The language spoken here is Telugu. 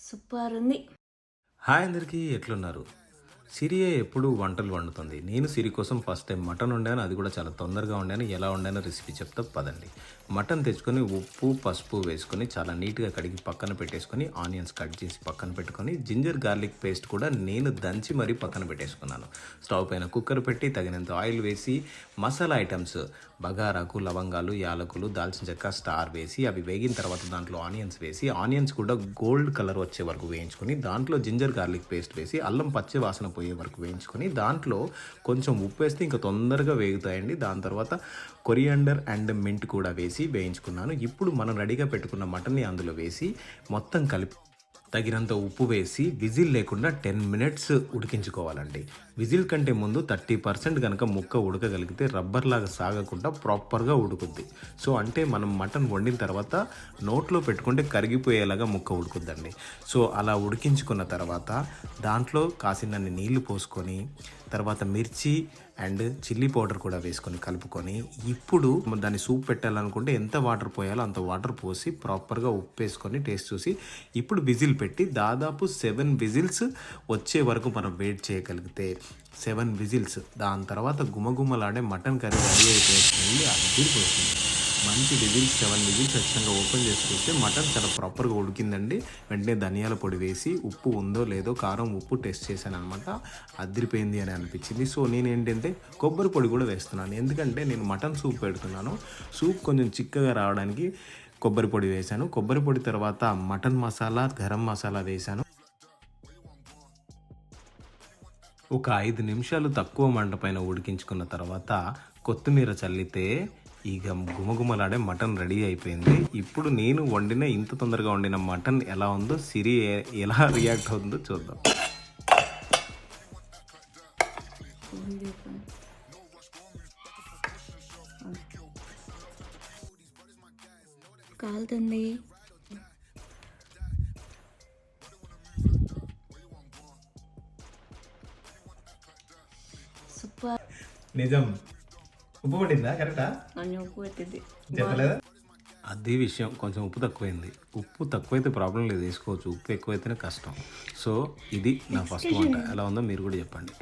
సూపర్ ఉంది. హాయ్ అందరికీ, ఎట్లున్నారు? సిరియే ఎప్పుడు వంటలు వండుతుంది. నేను సిరి కోసం ఫస్ట్ టైం మటన్ వండాను, అది కూడా చాలా తొందరగా వండాను. ఎలా వండానో రెసిపీ చెప్తా పదండి. మటన్ తెచ్చుకొని ఉప్పు పసుపు వేసుకొని చాలా నీట్గా కడిగి పక్కన పెట్టేసుకొని ఆనియన్స్ కట్ చేసి పక్కన పెట్టుకొని జింజర్ గార్లిక్ పేస్ట్ కూడా నేను దంచి మరీ పక్కన పెట్టేసుకున్నాను. స్టవ్ పైన కుక్కర్ పెట్టి తగినంత ఆయిల్ వేసి మసాలా ఐటమ్స్ బగారాకు, లవంగాలు, యాలకులు, దాల్చిన చెక్క, స్టార్ వేసి అవి వేగిన తర్వాత దాంట్లో ఆనియన్స్ వేసి ఆనియన్స్ కూడా గోల్డ్ కలర్ వచ్చే వరకు వేయించుకొని దాంట్లో జింజర్ గార్లిక్ పేస్ట్ వేసి అల్లం పచ్చి వాసన పోయే వరకు వేయించుకొని దాంట్లో కొంచెం ఉప్పు వేస్తే ఇంకా తొందరగా వేగుతాయండి. దాని తర్వాత కొరియాండర్ అండ్ మింట్ కూడా వేసి వేయించుకున్నాను. ఇప్పుడు మనం రెడీగా పెట్టుకున్న మటన్ని అందులో వేసి మొత్తం కలిపి తగినంత ఉప్పు వేసి విజిల్ లేకుండా 10 మినిట్స్ ఉడికించుకోవాలండి. విజిల్ కంటే ముందు 30% కనుక ముక్క ఉడకగలిగితే రబ్బర్ లాగా సాగకుండా ప్రాపర్గా ఉడుకుద్ది. సో అంటే మనం మటన్ వండిన తర్వాత నోట్లో పెట్టుకుంటే కరిగిపోయేలాగా ముక్క ఉడుకుద్దండి. సో అలా ఉడికించుకున్న తర్వాత దాంట్లో కాసినన్ని నీళ్లు పోసుకొని తర్వాత మిర్చి అండ్ చిల్లీ పౌడర్ కూడా వేసుకొని కలుపుకొని ఇప్పుడు దాన్ని సూప్ పెట్టాలనుకుంటే ఎంత వాటర్ పోయాలో అంత వాటర్ పోసి ప్రాపర్గా ఉప్పు వేసుకొని టేస్ట్ చూసి ఇప్పుడు విజిల్ పెట్టి దాదాపు 7 విజిల్స్ వచ్చే వరకు మనం వెయిట్ చేయగలిగితే 7 విజిల్స్ దాని తర్వాత గుమగుమలాడే మటన్ కర్రీ రెడీ అయిపోతుంది. అదిరిపోతుంది. మంచి విజిల్స్ 7 విజిల్స్ ఖచ్చితంగా ఓపెన్ చేసుకుంటే మటన్ చాలా ప్రాపర్గా ఉడికిందండి. వెంటనే ధనియాల పొడి వేసి ఉప్పు ఉందో లేదో కారం ఉప్పు టెస్ట్ చేశాను అనమాట. అదిరిపోయింది అని అనిపించింది. సో నేను ఏంటంటే కొబ్బరి పొడి కూడా వేస్తున్నాను, ఎందుకంటే నేను మటన్ సూప్ పెడుతున్నాను. సూప్ కొంచెం చిక్కగా రావడానికి కొబ్బరి పొడి వేశాను. కొబ్బరి పొడి తర్వాత మటన్ మసాలా, గరం మసాలా వేశాను. ఒక 5 నిమిషాలు తక్కువ మంట పైన ఉడికించుకున్న తర్వాత కొత్తిమీర చల్లితే ఇక గుమగుమలాడే మటన్ రెడీ అయిపోయింది. ఇప్పుడు నేను వండిన ఇంత తొందరగా వండిన మటన్ ఎలా ఉందో సిరి ఎలా రియాక్ట్ అవుతుందో చూద్దాం. కాలుతుంది. సూపర్. నిజం. ఉప్పు పట్టిందా? కరెక్టా? అన్నీ ఉప్పు పెట్టింది. చెప్పలేదా? అదే విషయం, కొంచెం ఉప్పు తక్కువైంది. ఉప్పు తక్కువైతే ప్రాబ్లం లేదు, వేసుకోవచ్చు. ఉప్పు ఎక్కువైతేనే కష్టం. సో ఇది నా ఫస్ట్ వంట. ఎలా ఉందో మీరు కూడా చెప్పండి.